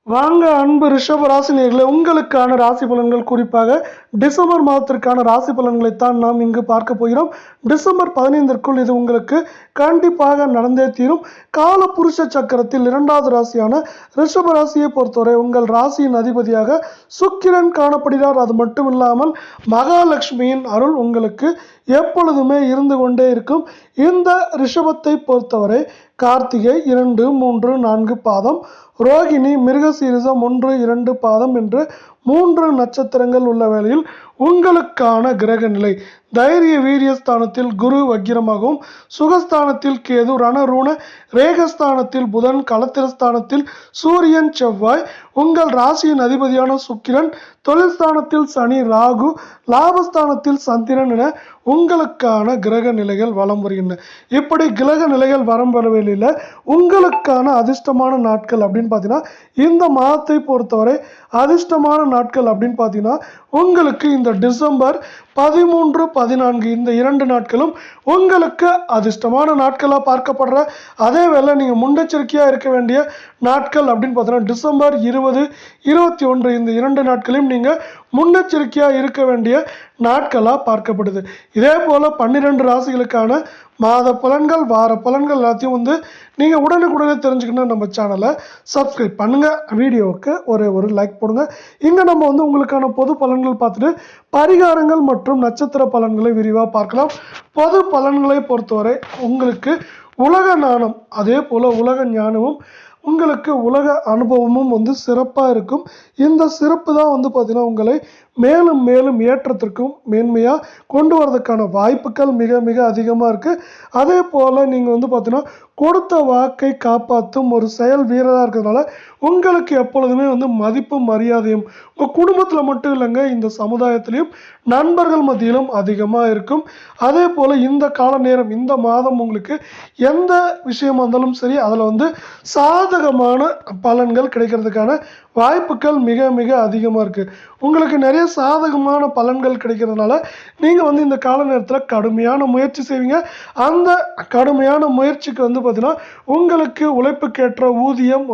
வாங்க அன்பு ரிஷப ராசினியர்களே, உங்களுக்கான ராசி பலன்கள், குறிப்பாக டிசம்பர் மாதத்திற்கான ராசி பலன்களைத்தான் நாம் இங்கு பார்க்க போகிறோம். டிசம்பர் 15ற்குள் இது உங்களுக்கு கண்டிப்பாக நடந்தே தீரும். கால புருஷ சக்கரத்தில் இரண்டாவது ராசியான ரிஷப ராசியை பொறுத்தவரை உங்கள் ராசியின் அதிபதியாக சுக்கிரன் காணப்படுகிறார். அது மட்டும் இல்லாமல் மகாலட்சுமியின் அருள் உங்களுக்கு எப்பொழுதுமே இருந்து கொண்டே இருக்கும். இந்த ரிஷபத்தை பொறுத்தவரை கார்த்திகை 2, 3, 4 பாதம், ரோகிணி, மிருகசீரிசம் 1, 2 பாதம் என்று 3 நட்சத்திரங்கள் உள்ள வேளையில் உங்களுக்கான கிரக நிலை தைரிய வீரியஸ்தானத்தில் குரு வக்கிரமாகவும், சுகஸ்தானத்தில் கேது, ரணரூண ரேகஸ்தானத்தில் புதன், களத்திரஸ்தானத்தில் சூரியன், செவ்வாய், உங்கள் ராசியின் அதிபதியான சுக்கிரன், தொழில் ஸ்தானத்தில் சனி, ராகு, லாபஸ்தானத்தில் சந்திரன் என உங்களுக்கான கிரக நிலைகள் வலம் வருகின்றன. இப்படி கிரக நிலைகள் வரம் வரவேலையில் உங்களுக்கான அதிர்ஷ்டமான நாட்கள் அப்படின்னு பார்த்தீங்கன்னா, இந்த மாதத்தை பொறுத்தவரை அதிர்ஷ்டமான நாட்கள் அப்படின்னு பார்த்தீங்கன்னா உங்களுக்கு இந்த டிசம்பர் 13, 14 இந்த 2 நாட்களும் உங்களுக்கு அதிர்ஷ்டமான நாட்களாக பார்க்கப்படுற அதே வேளை நீங்கள் முன்னெச்சரிக்கையாக இருக்க வேண்டிய நாட்கள் அப்படின்னு பார்த்தீங்கன்னா டிசம்பர் 20, 21 இந்த 2 நாட்களையும் நீங்கள் முன்னெச்சரிக்கையாக இருக்க வேண்டிய நாட்களாக பார்க்கப்படுது. இதே போல் 12 ராசிகளுக்கான மாத பலன்கள், வார பலன்கள் எல்லாத்தையும் நீங்கள் உடனுக்குடனே தெரிஞ்சுக்கணும். நம்ம சேனலை சப்ஸ்கிரைப் பண்ணுங்கள், வீடியோவுக்கு ஒரு லைக் போடுங்க. இங்கே நம்ம உங்களுக்கான பொது பலன்கள் பார்த்துட்டு பரிகாரங்கள் மற்றும் நட்சத்திர பலன்களை விரிவாக பார்க்கலாம். பொது பலன்களை பொறுத்தவரை உங்களுக்கு உலக நாணம், அதே போல் உலக ஞானமும், உங்களுக்கு உலக அனுபவமும் சிறப்பாக இருக்கும். இந்த சிறப்பு தான் பார்த்தீங்கன்னா உங்களை மேலும் மேலும் ஏற்றத்திற்கும் மேன்மையாக கொண்டு வரதுக்கான வாய்ப்புகள் மிக மிக அதிகமாக இருக்குது. அதே போல் நீங்கள் பார்த்தீங்கன்னா கொடுத்த வாக்கை காப்பாற்றும் ஒரு செயல் வீரராக இருக்கிறதுனால உங்களுக்கு எப்பொழுதுமே மதிப்பும் மரியாதையும் உங்கள் குடும்பத்தில் மட்டும் இல்லைங்க, இந்த சமுதாயத்திலையும் நண்பர்கள் மத்தியிலும் அதிகமாக இருக்கும். அதே போல் இந்த கால நேரம், இந்த மாதம் உங்களுக்கு எந்த விஷயமா இருந்தாலும் சரி அதில் சாதகமான பலன்கள் கிடைக்கிறதுக்கான வாய்ப்புகள் மிக மிக அதிகமாக இருக்குது. உங்களுக்கு நிறைய சாதகமான பலன்கள் கிடைக்கிறதுனால நீங்கள் இந்த கால நேரத்தில் கடுமையான முயற்சி செய்வீங்க. அந்த கடுமையான முயற்சிக்கு பார்த்தீங்கன்னா உங்களுக்கு உழைப்புக்கேற்ற ஊதியம்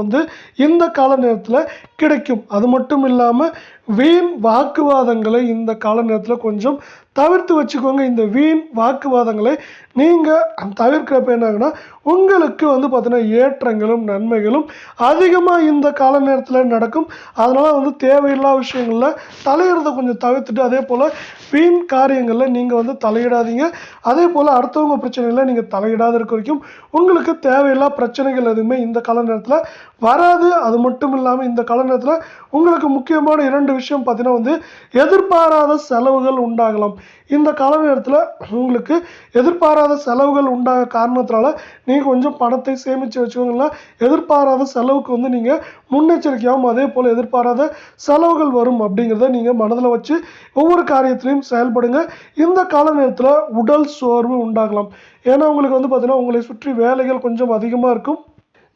இந்த கால நேரத்தில் கிடைக்கும். அது மட்டும் இல்லாமல் வீண் வாக்குவாதங்களை இந்த கால நேரத்தில் கொஞ்சம் தவிர்த்து வச்சுக்கோங்க. இந்த வீண் வாக்குவாதங்களை நீங்கள் தவிர்க்கிறப்ப என்னாகுன்னா உங்களுக்கு பார்த்தீங்கன்னா ஏற்றங்களும் நன்மைகளும் அதிகமாக இந்த கால நேரத்தில் நடக்கும். அதனால் தேவையில்லா விஷயங்களில் தலையிடுறதை கொஞ்சம் தவிர்த்துட்டு, அதே போல் வீண் காரியங்களில் நீங்கள் தலையிடாதீங்க. அதே போல் அடுத்தவங்க பிரச்சனைகளில் நீங்கள் தலையிடாத இருக்க வரைக்கும் உங்களுக்கு தேவையில்லா பிரச்சனைகள் எதுவுமே இந்த கால நேரத்தில் வராது. அது மட்டும் இல்லாமல் இந்த கால நேரத்தில் உங்களுக்கு முக்கியமான 2 விஷயம் பார்த்தீங்கன்னா எதிர்பாராத செலவுகள் உண்டாகலாம். இந்த கால நேரத்தில் உங்களுக்கு எதிர்பாராத செலவுகள் உண்டாக காரணத்தினால நீங்கள் கொஞ்சம் பணத்தை சேமித்து வச்சுக்கோங்களா. எதிர்பாராத செலவுக்கு நீங்கள் முன்னெச்சரிக்கையாகவும், அதே போல் எதிர்பாராத செலவுகள் வரும் அப்படிங்கிறத நீங்கள் மனதில் வச்சு ஒவ்வொரு காரியத்திலையும் செயல்படுங்க. இந்த கால நேரத்தில் உடல் சோர்வு உண்டாகலாம். ஏன்னா உங்களுக்கு பார்த்தீங்கன்னா உங்களை சுற்றி வேலைகள் கொஞ்சம் அதிகமாக இருக்கும்.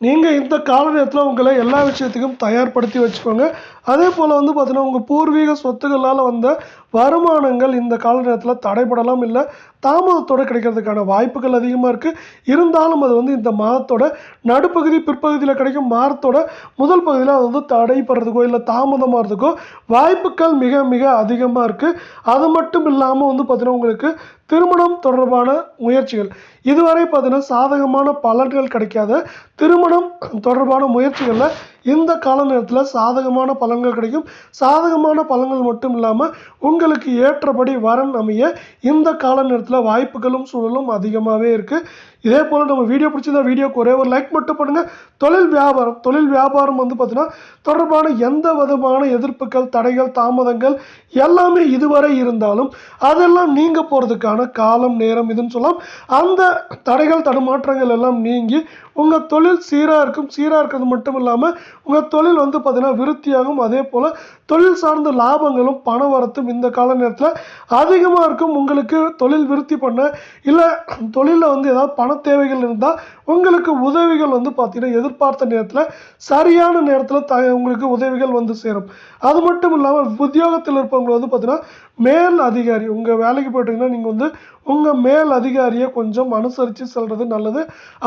நீங்கள் இந்த கால நேரத்தில் உங்களை எல்லா விஷயத்துக்கும் தயார்படுத்தி வச்சுக்கோங்க. அதே போல் பார்த்தீங்கன்னா உங்கள் பூர்வீக சொத்துக்களால் வந்த வருமானங்கள் இந்த கால நேரத்தில் தடைப்படலாம், இல்லை தாமதத்தோடு கிடைக்கிறதுக்கான வாய்ப்புகள் அதிகமாக இருக்குது. இருந்தாலும் அது இந்த மாதத்தோட நடுப்பகுதி பிற்பகுதியில் கிடைக்கும். மாதத்தோட முதல் பகுதியில் அது தடைப்படுறதுக்கோ இல்லை தாமதமாகிறதுக்கோ வாய்ப்புகள் மிக மிக அதிகமாக இருக்குது. அது மட்டும் இல்லாமல் பார்த்தீங்கன்னா உங்களுக்கு திருமணம் தொடர்பான முயற்சிகள், இதுவரை பார்த்தீங்கன்னா சாதகமான பலன்கள் கிடைக்காத திருமணம் தொடர்பான முயற்சிகளில் இந்த கால நேரத்தில் சாதகமான பலன்கள் கிடைக்கும். சாதகமான பலன்கள் மட்டும் இல்லாமல் உங்களுக்கு ஏற்றபடி வரன் அமைய இந்த கால நேரத்தில் வாய்ப்புகளும் சூழலும் அதிகமாகவே இருக்குது. இதே போல் நம்ம வீடியோ பிடிச்சிருந்தா வீடியோக்கு ஒரே ஒரு லைக் மட்டும் பண்ணுங்கள். தொழில் வியாபாரம் பார்த்தீங்கன்னா தொடர்பான எந்த விதமான எதிர்ப்புகள், தடைகள், தாமதங்கள் எல்லாமே இதுவரை இருந்தாலும் அதெல்லாம் நீங்க போகிறதுக்கான காலம் நேரம் இதுன்னு சொல்லலாம். அந்த தடைகள் தடுமாற்றங்கள் எல்லாம் நீங்கி உங்கள் தொழில் சீராக இருக்கும். சீராக இருக்கிறது மட்டும் இல்லாமல் உங்கள் தொழில் பார்த்தீங்கன்னா விருத்தியாகும். அதே போல் தொழில் சார்ந்த லாபங்களும் பண வரத்தும் இந்த கால நேரத்தில் அதிகமாக இருக்கும். உங்களுக்கு தொழில் விருத்தி பண்ண இல்லை தொழிலில் ஏதாவது பண தேவைகள் இருந்தால் உங்களுக்கு உதவிகள் வந்து பார்த்தீங்கன்னா எதிர்பார்த்த நேரத்தில் சரியான நேரத்தில் உங்களுக்கு உதவிகள் வந்து சேரும். அது மட்டும் இல்லாமல் உத்தியோகத்தில் இருப்பவங்க வந்து பார்த்தீங்கன்னா மேல் அதிகாரி, உங்கள் வேலைக்கு போயிட்டீங்கன்னா நீங்கள் வந்து உங்கள் மேல் அதிகாரியை கொஞ்சம் அனுசரித்து செல்வது நல்லது.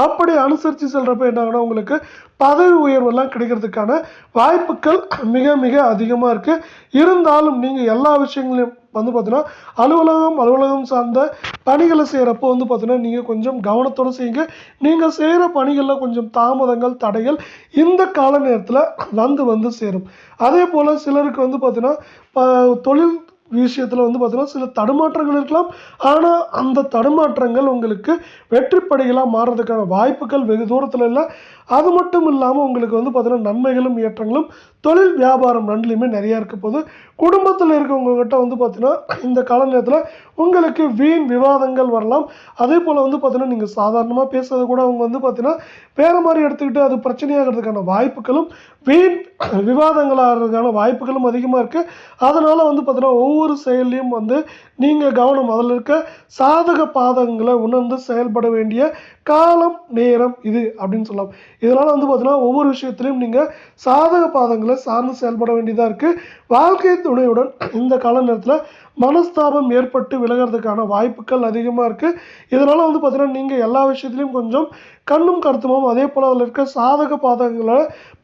அப்படி அனுசரித்து செல்கிறப்ப என்ன ஆகுனா உங்களுக்கு பதவி உயர்வெல்லாம் கிடைக்கிறதுக்கான வாய்ப்புகள் மிக மிக அதிகமாக இருக்குது. இருந்தாலும் நீங்கள் எல்லா விஷயங்களையும் வந்து பார்த்தீங்கன்னா அலுவலகம் சார்ந்த பணிகளை செய்கிறப்போ வந்து பார்த்தீங்கன்னா நீங்கள் கொஞ்சம் கவனத்தோடு செய்யுங்க. நீங்கள் செய்கிற பணிகளில் கொஞ்சம் தாமதங்கள் தடைகள் இந்த கால நேரத்தில் வந்து சேரும். அதே போல் சிலருக்கு வந்து பார்த்தீங்கன்னா தொழில் விஷயத்தில் வந்து பார்த்தீங்கன்னா சில தடுமாற்றங்கள் இருக்கலாம். ஆனால் அந்த தடுமாற்றங்கள் உங்களுக்கு வெற்றிப்படிகளாக மாறுறதுக்கான வாய்ப்புகள் வெகு தூரத்தில் இல்லை. அது மட்டும் இல்லாமல் உங்களுக்கு வந்து பார்த்தீங்கன்னா நன்மைகளும் ஏற்றங்களும் தொழில் வியாபாரம் ரெண்டுலேயுமே நிறையா இருக்க போது. குடும்பத்தில் இருக்கவங்ககிட்ட வந்து பார்த்தீங்கன்னா இந்த கால நேரத்தில் உங்களுக்கு வீண் விவாதங்கள் வரலாம். அதே போல் வந்து பார்த்தீங்கன்னா நீங்கள் சாதாரணமாக பேசுறது கூட அவங்க வந்து பார்த்தீங்கன்னா வேறு மாதிரி எடுத்துக்கிட்டு அது பிரச்சனையாகிறதுக்கான வாய்ப்புகளும் வீண் விவாதங்களாகிறதுக்கான வாய்ப்புகளும் அதிகமாக இருக்குது. அதனால் வந்து பார்த்தீங்கன்னா ஒவ்வொரு செயல்லையும் வந்து நீங்கள் கவனம் அதில் இருக்க சாதக பாதகங்களை உணர்ந்து செயல்பட வேண்டிய காலம் நேரம் இது அப்படின்னு சொல்லலாம். இதனால் வந்து பார்த்தீங்கன்னா ஒவ்வொரு விஷயத்துலையும் நீங்கள் சாதக பாதங்களை சார்ந்து செயல்பட வேண்டியதாக இருக்குது. வாழ்க்கை துணையுடன் இந்த கால நேரத்தில் மனஸ்தாபம் ஏற்பட்டு விலகிறதுக்கான வாய்ப்புகள் அதிகமாக இருக்குது. இதனால் வந்து பார்த்தீங்கன்னா நீங்கள் எல்லா விஷயத்துலையும் கொஞ்சம் கண்ணும் கருத்துமும் அதே போல் அதில் இருக்க சாதக பாதகங்களை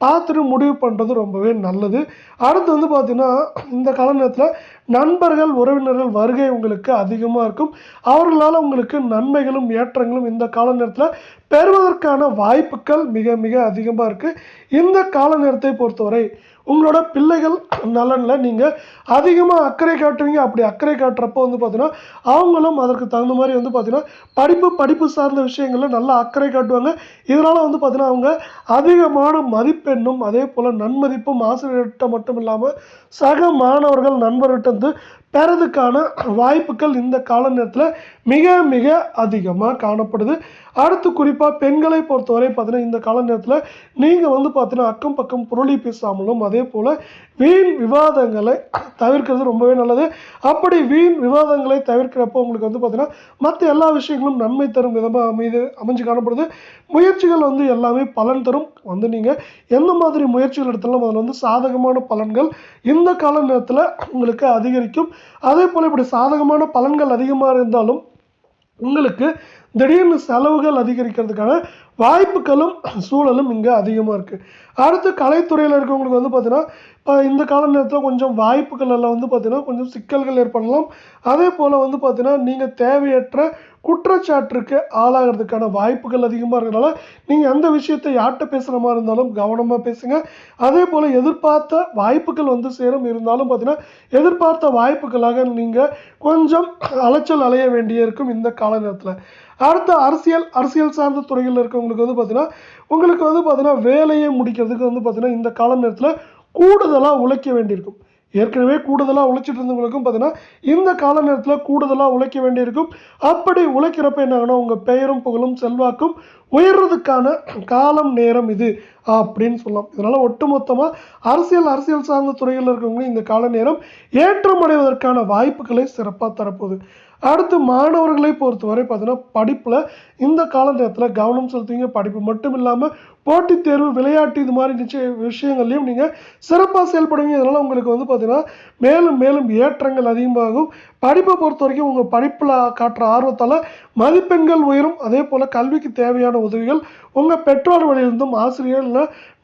பார்த்துட்டு முடிவு பண்ணுறது ரொம்பவே நல்லது. அடுத்து வந்து பார்த்தீங்கன்னா இந்த கால நேரத்தில் நண்பர்கள் உறவினர்கள் வருகை உங்களுக்கு அதிகமாக இருக்கும். அவர்களால் உங்களுக்கு நன்மைகளும் ஏற்றங்களும் இந்த கால நேரத்தில் பெறுவதற்கான வாய்ப்புகள் மிக மிக அதிகமாக இருக்குது. இந்த கால நேரத்தை பொறுத்தவரை உங்களோட பிள்ளைகள் நலனில் நீங்கள் அதிகமாக அக்கறை காட்டுவீங்க. அப்படி அக்கறை காட்டுறப்போ வந்து பார்த்தீங்கன்னா அவங்களும் அதற்கு தகுந்த மாதிரி வந்து பார்த்தீங்கன்னா படிப்பு சார்ந்த விஷயங்களில் நல்லா அக்கறை காட்டுவாங்க. இதனால் வந்து பார்த்தீங்கன்னா அவங்க அதிகமான மதிப்பெண்ணும் அதே போல் நன்மதிப்பும் ஆசிரியர்கிட்ட மட்டும் இல்லாமல் சக மாணவர்கள் நண்பர்கிட்ட வந்து பெறதுக்கான வாய்ப்புகள் இந்த கால நேரத்தில் மிக மிக அதிகமாக காணப்படுது. அடுத்து குறிப்பாக பெண்களை பொறுத்தவரை பார்த்தீங்கன்னா இந்த கால நேரத்தில் நீங்கள் வந்து பார்த்தீங்கன்னா அக்கம் பக்கம் புரளி பேசாமலும் அதே போல் வீண் விவாதங்களை தவிர்க்கிறது ரொம்பவே நல்லது. அப்படி வீண் விவாதங்களை தவிர்க்கிறப்போ உங்களுக்கு வந்து பார்த்தீங்கன்னா மற்ற எல்லா விஷயங்களும் நன்மை தரும் விதமாக அமைஞ்சு காணப்படுது. முயற்சிகள் வந்து எல்லாமே பலன் தரும். வந்து நீங்கள் எந்த மாதிரி முயற்சிகள் எடுத்தாலும் அதில் வந்து சாதகமான பலன்கள் இந்த கால நேரத்தில் உங்களுக்கு அதிகரிக்கும். அதே போல் இப்படி சாதகமான பலன்கள் அதிகமாக இருந்தாலும் உங்களுக்கு திடீர்னு செலவுகள் அதிகரிக்கிறதுக்கான வாய்ப்புகளும் சூழலும் இங்கே அதிகமாக இருக்குது. அடுத்து கலைத்துறையில் இருக்கவங்களுக்கு வந்து பார்த்தீங்கன்னா இப்போ இந்த கால நேரத்தில் கொஞ்சம் வாய்ப்புகள் எல்லாம் வந்து பார்த்தீங்கன்னா கொஞ்சம் சிக்கல்கள் ஏற்படலாம். அதே போல் வந்து பார்த்தீங்கன்னா நீங்கள் தேவையற்ற குற்றச்சாட்டுக்கு ஆளாகிறதுக்கான வாய்ப்புகள் அதிகமாக இருக்கிறதுனால நீங்கள் அந்த விஷயத்தை யார்கிட்ட பேசுகிற மாதிரி இருந்தாலும் கவனமாக பேசுங்க. அதே போல் எதிர்பார்த்த வாய்ப்புகள் வந்து சேரும். இருந்தாலும் பார்த்தீங்கன்னா எதிர்பார்த்த வாய்ப்புகளாக நீங்கள் கொஞ்சம் அலைச்சல் அலைய வேண்டிய இருக்கும் இந்த கால நேரத்தில். அடுத்த அரசியல் சார்ந்த துறைகளில் இருக்கவங்களுக்கு வந்து பார்த்தீங்கன்னா உங்களுக்கு வந்து பார்த்தீங்கன்னா வேலையை முடிக்கிறதுக்கு வந்து பார்த்தீங்கன்னா இந்த கால நேரத்தில் கூடுதலாக உழைக்க வேண்டியிருக்கும். ஏற்கனவே கூடுதலாக உழைச்சிட்டு இருந்தவங்களுக்கும் பார்த்தீங்கன்னா இந்த கால நேரத்தில் கூடுதலாக உழைக்க வேண்டியிருக்கும். அப்படி உழைக்கிறப்ப என்ன ஆகுனா உங்கள் பெயரும் புகழும் செல்வாக்கும் உயர்றதுக்கான காலம் நேரம் இது அப்படின்னு சொல்லலாம். இதனால் ஒட்டுமொத்தமாக அரசியல் சார்ந்த துறைகளில் இருக்கவங்க இந்த கால நேரம் ஏற்றமடைவதற்கான வாய்ப்புகளை சிறப்பாக தரப்போகுது. அடுத்து மாணவர்களை பொறுத்தவரை பார்த்தீங்கன்னா படிப்பில் இந்த கால நேரத்தில் கவனம் செலுத்துவீங்க. படிப்பு மட்டும் இல்லாமல் போட்டித் தேர்வு விளையாட்டு இது மாதிரி விஷயங்கள்லையும் நீங்கள் சிறப்பாக செயல்படுவீங்க. இதனால் உங்களுக்கு வந்து பார்த்தீங்கன்னா மேலும் மேலும் ஏற்றங்கள் அதிகமாகும். படிப்பை பொறுத்த வரைக்கும் உங்கள் படிப்பில் காட்டுற ஆர்வத்தால் மதிப்பெண்கள் உயரும். அதே போல் கல்விக்கு தேவையான உதவிகள் உங்கள் பெற்றோர் வழியிலிருந்தும் ஆசிரியர் இல்லை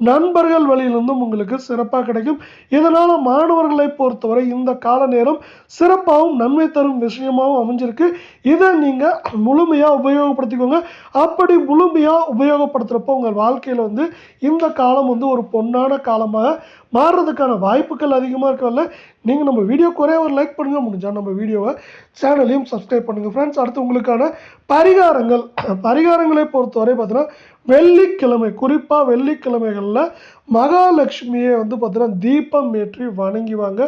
நண்பர்கள் வழியிலிருந்தும் உங்களுக்கு சிறப்பாக கிடைக்கும். இதனால் மாணவர்களை பொறுத்தவரை இந்த கால நேரம் சிறப்பாகவும் நன்மை தரும் விஷயமாகவும் அமைஞ்சிருக்கு. இதை நீங்கள் முழுமையாக உபயோகப்படுத்திக்கோங்க. அப்படி முழுமையாக உபயோகப்படுத்துகிறப்போ உங்கள் வாழ்க்கையில் வந்து இந்த காலம் வந்து ஒரு பொன்னான காலமாக மாறுறதுக்கான வாய்ப்புகள் அதிகமாக இருக்கல. நீங்கள் நம்ம வீடியோக்கு ஒரே ஒரு லைக் பண்ணுங்கள். முடிஞ்சால் நம்ம வீடியோவை சேனலையும் சப்ஸ்கிரைப் பண்ணுங்கள் ஃப்ரெண்ட்ஸ். அடுத்து உங்களுக்கான பரிகாரங்களை பொறுத்தவரை பார்த்தீங்கன்னா வெள்ளிக்கிழமை குறிப்பாக வெள்ளிக்கிழமைகளில் மகாலட்சுமியை வந்து பார்த்தீங்கன்னா தீபம் ஏற்றி வணங்கிவாங்க.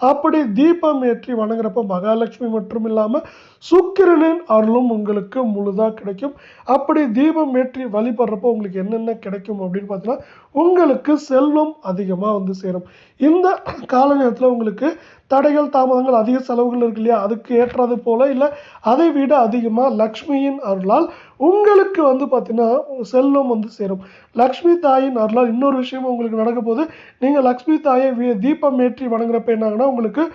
அப்படி தீபம் ஏற்றி வணங்குறப்ப மகாலட்சுமி மட்டும் இல்லாமல் சுக்கிரனின் அருளும் உங்களுக்கு முழுதாக கிடைக்கும். அப்படி தீபம் ஏற்றி வழிபடுறப்போ உங்களுக்கு என்னென்ன கிடைக்கும் அப்படின்னு பார்த்தீங்கன்னா உங்களுக்கு செல்வம் அதிகமாக வந்து சேரும். இந்த கால நேரத்தில் உங்களுக்கு தடைகள் தாமதங்கள் அதிக செலவுகள் இருக்கு இல்லையா, அதுக்கு ஏற்றது போல இல்லை அதை விட அதிகமாக லக்ஷ்மியின் அருளால் உங்களுக்கு வந்து பார்த்தீங்கன்னா செல்வம் வந்து சேரும். லக்ஷ்மி தாயின் அருளால் இன்னொரு விஷயமும் உங்களுக்கு நடக்க போகுது. நீங்கள் லக்ஷ்மி தாயை தீபம் ஏற்றி வணங்குறப்ப என்ன ஆகுனா உங்களுக்கு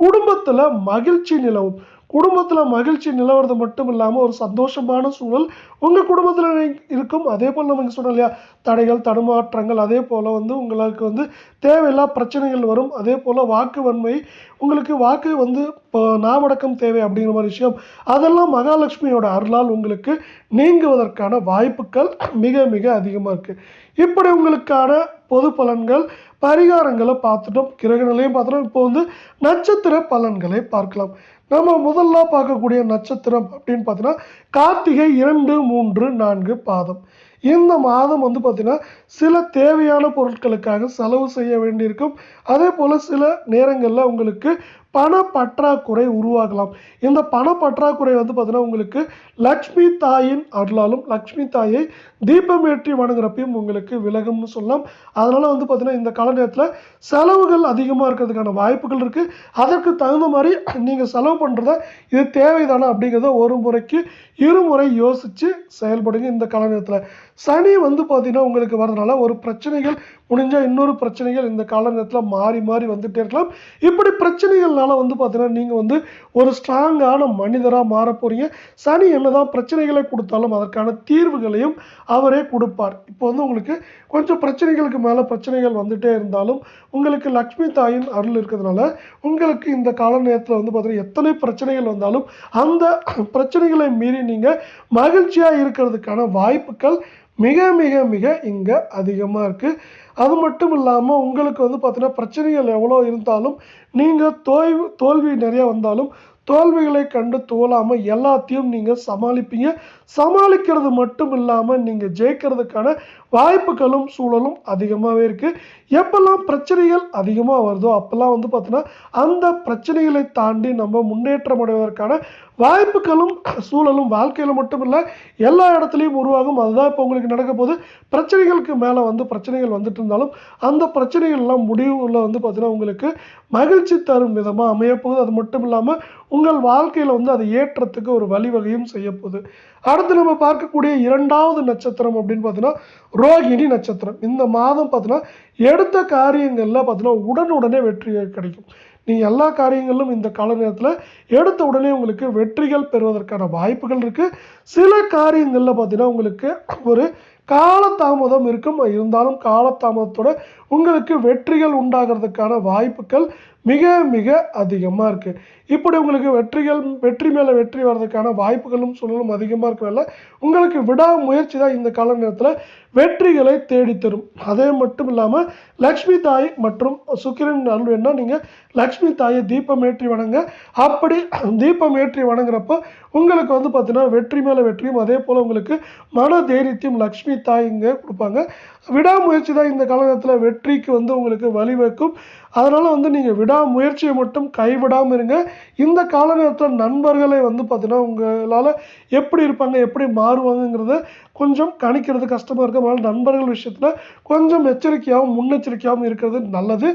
குடும்பத்தில் மகிழ்ச்சி நிலவும். குடும்பத்தில் மகிழ்ச்சி நிலவறது மட்டும் இல்லாமல் ஒரு சந்தோஷமான சூழல் உங்கள் குடும்பத்தில் இருக்கும். அதே போல் நம்ம இங்கே சொன்னோம் இல்லையா, தடைகள் தடுமாற்றங்கள், அதே போல் வந்து உங்களுக்கு வந்து தேவையில்லா பிரச்சனைகள் வரும். அதே போல் வாக்கு வன்மை, உங்களுக்கு வாக்கு வந்து இப்போ நாமடக்கம் தேவை அப்படிங்கிற மாதிரி விஷயம், அதெல்லாம் மகாலட்சுமியோட அருளால் உங்களுக்கு நீங்குவதற்கான வாய்ப்புகள் மிக மிக அதிகமாக இருக்குது. இப்படி உங்களுக்கான பொது பலன்கள் பரிகாரங்களை பார்த்துட்டோம், கிரக நிலையும் பார்த்துட்டோம். இப்போ வந்து நட்சத்திர பலன்களை பார்க்கலாம். நம்ம முதல்ல பார்க்கக்கூடிய நட்சத்திரம் அப்படின்னு பார்த்தீங்கன்னா கார்த்திகை 2, 3, 4 பாதம். இந்த மாதம் வந்து பார்த்தீங்கன்னா சில தேவையான பொருட்களுக்காக செலவு செய்ய வேண்டியிருக்கும். அதே போல் சில நேரங்களில் உங்களுக்கு பண பற்றாக்குறை உருவாகலாம். இந்த பண பற்றாக்குறை வந்து பார்த்தீங்கன்னா உங்களுக்கு லக்ஷ்மி தாயின் அருளாலும் லக்ஷ்மி தாயை தீபம் ஏற்றி வணங்குறப்பையும் உங்களுக்கு விலகும்னு சொல்லலாம். அதனால் வந்து பார்த்தீங்கன்னா இந்த கால நேரத்தில் செலவுகள் அதிகமாக இருக்கிறதுக்கான வாய்ப்புகள் இருக்குது. அதற்கு தகுந்த மாதிரி நீங்கள் செலவு பண்ணுறத இது தேவைதானா அப்படிங்கிறத ஒரு முறைக்கு இருமுறை யோசித்து செயல்படுங்க. இந்த கால நேரத்தில் சனி வந்து பார்த்தீங்கன்னா உங்களுக்கு வரதுனால ஒரு பிரச்சனைகள் முடிஞ்சால் இன்னொரு பிரச்சனைகள் இந்த கால நேரத்தில் மாறி மாறி வந்துகிட்டே இருக்கலாம். இப்படி பிரச்சனைகள்னால வந்து பார்த்தீங்கன்னா நீங்கள் வந்து ஒரு ஸ்ட்ராங்கான மனிதராக மாற போகிறீங்க. சனி என்னதான் பிரச்சனைகளை கொடுத்தாலும் அதற்கான தீர்வுகளையும் அவரே கொடுப்பார். இப்போ வந்து உங்களுக்கு கொஞ்சம் பிரச்சனைகளுக்கு மேலே பிரச்சனைகள் வந்துகிட்டே இருந்தாலும் உங்களுக்கு லக்ஷ்மி தாயின் அருள் இருக்கிறதுனால உங்களுக்கு இந்த கால நேரத்தில் வந்து பார்த்தீங்கன்னா எத்தனை பிரச்சனைகள் வந்தாலும் அந்த பிரச்சனைகளை மீறி நீங்கள் மகிழ்ச்சியாக இருக்கிறதுக்கான வாய்ப்புகள் மிக மிக மிக இங்கே அதிகமாக இருக்குது. அது மட்டும் இல்லாமல் உங்களுக்கு வந்து பார்த்தீங்கன்னா பிரச்சனைகள் எவ்வளோ இருந்தாலும் நீங்கள் தோல்வி நிறையா வந்தாலும் தோல்விகளை கண்டு தோலாமல் எல்லாத்தையும் நீங்கள் சமாளிப்பீங்க. சமாளிக்கிறது மட்டும் இல்லாமல் நீங்கள் ஜெயிக்கிறதுக்கான வாய்ப்புகளும் சூழலும் அதிகமாகவே இருக்குது. எப்பெல்லாம் பிரச்சனைகள் அதிகமாக வருதோ அப்போல்லாம் வந்து பார்த்தீங்கன்னா அந்த பிரச்சனைகளை தாண்டி நம்ம முன்னேற்றம் அடைவதற்கான வாய்ப்புகளும் சூழலும் வாழ்க்கையில் மட்டும் இல்லை எல்லா இடத்துலையும் உருவாகும். அதுதான் இப்போ உங்களுக்கு நடக்க போது. பிரச்சனைகளுக்கு மேலே வந்து பிரச்சனைகள் வந்துட்டு இருந்தாலும் அந்த பிரச்சனைகள்லாம் முடிவில் வந்து பார்த்தீங்கன்னா உங்களுக்கு மகிழ்ச்சி தரும் விதமாக அமையப்போகுது. அது மட்டும் இல்லாமல் உங்கள் வாழ்க்கையில் வந்து அது ஏற்றத்துக்கு ஒரு வழிவகையும் செய்யப்போகுது. அடுத்து நம்ம பார்க்கக்கூடிய 2வது நட்சத்திரம் அப்படின்னு பார்த்தீங்கன்னா ரோகிணி நட்சத்திரம். இந்த மாதம் பார்த்தீங்கன்னா எடுத்த காரியங்களில் பார்த்தீங்கன்னா உடனுடனே வெற்றி கிடைக்கும். நீங்கள் எல்லா காரியங்களிலும் இந்த கால நேரத்தில் எடுத்த உடனே உங்களுக்கு வெற்றிகள் பெறுவதற்கான வாய்ப்புகள் இருக்குது. சில காரியங்களில் பார்த்தீங்கன்னா உங்களுக்கு ஒரு காலதாமதம் இருக்கும். இருந்தாலும் காலதாமதத்தோட உங்களுக்கு வெற்றிகள் உண்டாகிறதுக்கான வாய்ப்புகள் மிக மிக அதிகமாக இருக்குது. இப்படி உங்களுக்கு வெற்றி மேலே வெற்றி வர்றதுக்கான வாய்ப்புகளும் சூழலும் அதிகமாக இருக்கிறதால உங்களுக்கு விடாமுயற்சி தான் இந்த கால நேரத்தில் வெற்றிகளை தேடித்தரும். அதே மட்டும் இல்லாமல் லக்ஷ்மி தாய் மற்றும் சுக்கிரன் அருள் வேணா நீங்கள் லக்ஷ்மி தாயை தீபம் ஏற்றி வணங்க. அப்படி தீபம் ஏற்றி வணங்குறப்போ உங்களுக்கு வந்து பார்த்தீங்கன்னா வெற்றி மேலே வெற்றியும் அதே போல் உங்களுக்கு மன தைரியத்தையும் லக்ஷ்மி தாய் இங்கே கொடுப்பாங்க. விடாமுயற்சி தான் இந்த காலகட்டத்தில் வெற்றிக்கு வந்து உங்களுக்கு வழிவகுக்கும். அதனால் வந்து நீங்கள் விடாமுயற்சியை மட்டும் கைவிடாமல் இருங்க. இந்த கால நேரத்தில் நண்பர்களை வந்து பார்த்தீங்கன்னா உங்களால் எப்படி இருப்பாங்க எப்படி மாறுவாங்கங்கிறத கொஞ்சம் கணிக்கிறது கஷ்டமாக இருக்கும். அதனால் நண்பர்கள் விஷயத்தில் கொஞ்சம் எச்சரிக்கையாகவும் முன்னெச்சரிக்கையாகவும் இருக்கிறது நல்லது.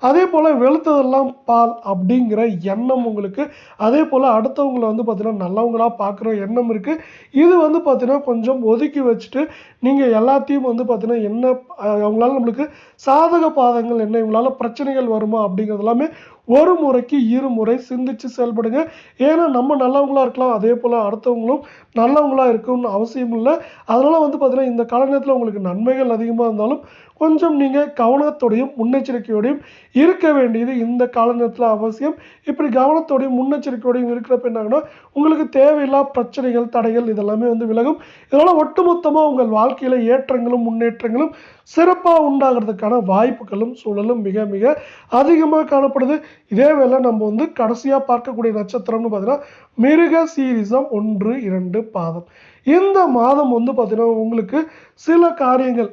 அதே போல் வெளுத்ததெல்லாம் பால் அப்படிங்கிற எண்ணம் உங்களுக்கு, அதே போல் அடுத்தவங்களை வந்து பார்த்தீங்கன்னா நல்லவங்களாக பார்க்குற எண்ணம் இருக்குது. இது வந்து பார்த்தீங்கன்னா கொஞ்சம் ஒதுக்கி வச்சுட்டு நீங்கள் எல்லாத்தையும் வந்து பார்த்தீங்கன்னா என்ன அவங்களால நம்மளுக்கு சாதக பாதங்கள் என்ன, இவங்களால பிரச்சனைகள் வருமா அப்படிங்கிறது எல்லாமே ஒரு முறைக்கு இருமுறை சிந்திச்சு செயல்படுங்க. ஏன்னா நம்ம நல்லவங்களா இருக்கலாம், அதே போல் அடுத்தவங்களும் நல்லவங்களா இருக்கும்னு அவசியம் இல்லை. அதனால் வந்து பார்த்தீங்கன்னா இந்த கால நேரத்தில் உங்களுக்கு நன்மைகள் அதிகமாக இருந்தாலும் கொஞ்சம் நீங்கள் கவனத்தோடையும் முன்னெச்சரிக்கையோடையும் இருக்க வேண்டியது இந்த கால நேரத்தில் அவசியம். இப்படி கவனத்தோடையும் முன்னெச்சரிக்கையோடையும் இருக்கிறப்ப என்னாங்கன்னா உங்களுக்கு தேவையில்லா பிரச்சனைகள் தடைகள் இதெல்லாமே வந்து விலகும். இதனால் ஒட்டுமொத்தமாக உங்கள் வாழ்க்கையில் ஏற்றங்களும் முன்னேற்றங்களும் சிறப்பாக உண்டாகிறதுக்கான வாய்ப்புகளும் சூழலும் மிக மிக அதிகமாக காணப்படுது. இதே வேளை நம்ம வந்து கடைசியாக பார்க்கக்கூடிய நட்சத்திரம்னு பார்த்தீங்கன்னா மிருக சீரிசம் 1, 2 பாதம். இந்த மாதம் வந்து பார்த்தீங்கன்னா உங்களுக்கு சில காரியங்கள்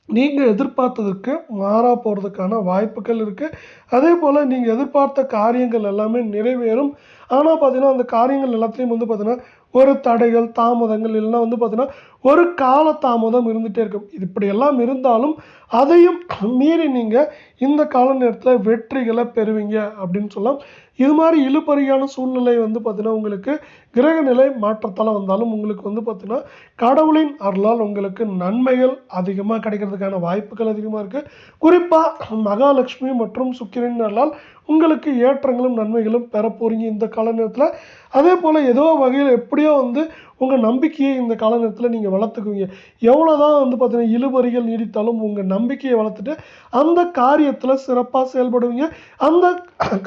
நீங்கள் எதிர்பார்த்ததற்கு மாறா போகிறதுக்கான வாய்ப்புகள் இருக்குது. அதே போல் நீங்கள் எதிர்பார்த்த காரியங்கள் எல்லாமே நிறைவேறும். ஆனால் பார்த்தீங்கன்னா அந்த காரியங்கள் எல்லாத்துலேயும் வந்து பார்த்தீங்கன்னா ஒரு தடைகள் தாமதங்கள் இல்லைன்னா வந்து பார்த்தீங்கன்னா ஒரு காலதாமதம் இருந்துகிட்டே இருக்கும். இது இப்படியெல்லாம் இருந்தாலும் அதையும் மீறி நீங்கள் இந்த கால நேரத்தில் வெற்றிகளை பெறுவீங்க அப்படின்னு சொல்லலாம். இது மாதிரி இழுபறியான சூழ்நிலை வந்து பார்த்தீங்கன்னா உங்களுக்கு கிரக நிலை மாற்றத்தால் வந்தாலும் உங்களுக்கு வந்து பார்த்தீங்கன்னா கடவுளின் அருளால் உங்களுக்கு நன்மைகள் அதிகமாக கிடைக்கிறதுக்கான வாய்ப்புகள் அதிகமாக இருக்குது. குறிப்பாக மகாலட்சுமி மற்றும் சுக்கிரன் அருளால் உங்களுக்கு ஏற்றங்களும் நன்மைகளும் பெற போகிறீங்க இந்த கால நேரத்தில். அதே போல் ஏதோ வகையில் எப்படியோ வந்து உங்கள் நம்பிக்கையை இந்த கால நேரத்தில் நீங்கள் வளர்த்துக்குவீங்க. எவ்வளோ தான் வந்து பார்த்தீங்கன்னா இழுபறிகள் நீடித்தாலும் உங்கள் நம்பிக்கையை வளர்த்துட்டு அந்த காரியத்தில் சிறப்பாக செயல்படுவீங்க. அந்த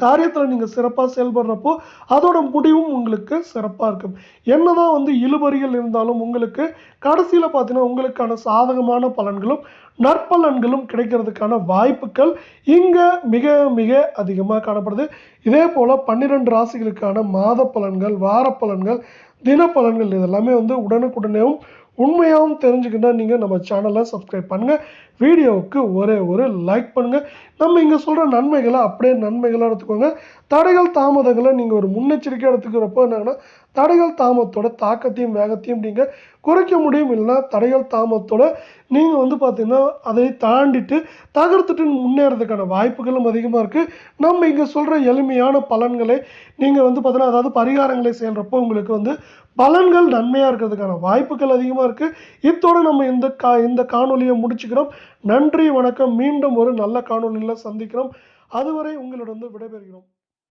காரியத்தில் நீங்கள் சிறப்பாக செயல்படுறப்போ அதோட முடிவும் உங்களுக்கு சிறப்பாக இருக்கும். என்னதான் வந்து இழுபறிகள் இருந்தாலும் உங்களுக்கு கடைசியில் பார்த்தீங்கன்னா உங்களுக்கான சாதகமான பலன்களும் நற்பலன்களும் கிடைக்கிறதுக்கான வாய்ப்புகள் இங்கே மிக மிக அதிகமாக காணப்படுது. இதே போல் 12 ராசிகளுக்கான மாத பலன்கள், வார பலன்கள், தினப்பலன்கள் இதெல்லாமே வந்து உடனுக்குடனேவும் உண்மையாகவும் தெரிஞ்சுக்கிட்டா நீங்கள் நம்ம சேனலை சப்ஸ்கிரைப் பண்ணுங்கள். வீடியோவுக்கு ஒரே ஒரு லைக் பண்ணுங்கள். நம்ம இங்கே சொல்கிற நன்மைகளை அப்படியே நன்மைகளாக எடுத்துக்கோங்க. தடைகள் தாமதங்களை நீங்கள் ஒரு முன்னெச்சரிக்கையாக எடுத்துக்கிறப்போ என்னன்னா தடைகள் தாமதத்தோட தாக்கத்தையும் வேகத்தையும் நீங்கள் குறைக்க முடியும். இல்லைன்னா தடைகள் தாமதத்தோட நீங்கள் வந்து பார்த்தீங்கன்னா அதை தாண்டிட்டு தகர்த்துட்டு முன்னேறதுக்கான வாய்ப்புகளும் அதிகமாக இருக்குது. நம்ம இங்கே சொல்கிற எளிமையான பலன்களை நீங்கள் வந்து பார்த்தீங்கன்னா அதாவது பரிகாரங்களை செய்கிறப்போ உங்களுக்கு வந்து பலன்கள் நன்மையாக இருக்கிறதுக்கான வாய்ப்புகள் அதிகமாக இருக்குது. இத்தோடு நம்ம இந்த காணொலியை முடிச்சுக்கிறோம். நன்றி, வணக்கம். மீண்டும் ஒரு நல்ல காணொலியில் சந்திக்கிறோம். அதுவரை உங்களிடம் விடைபெறுகிறோம்.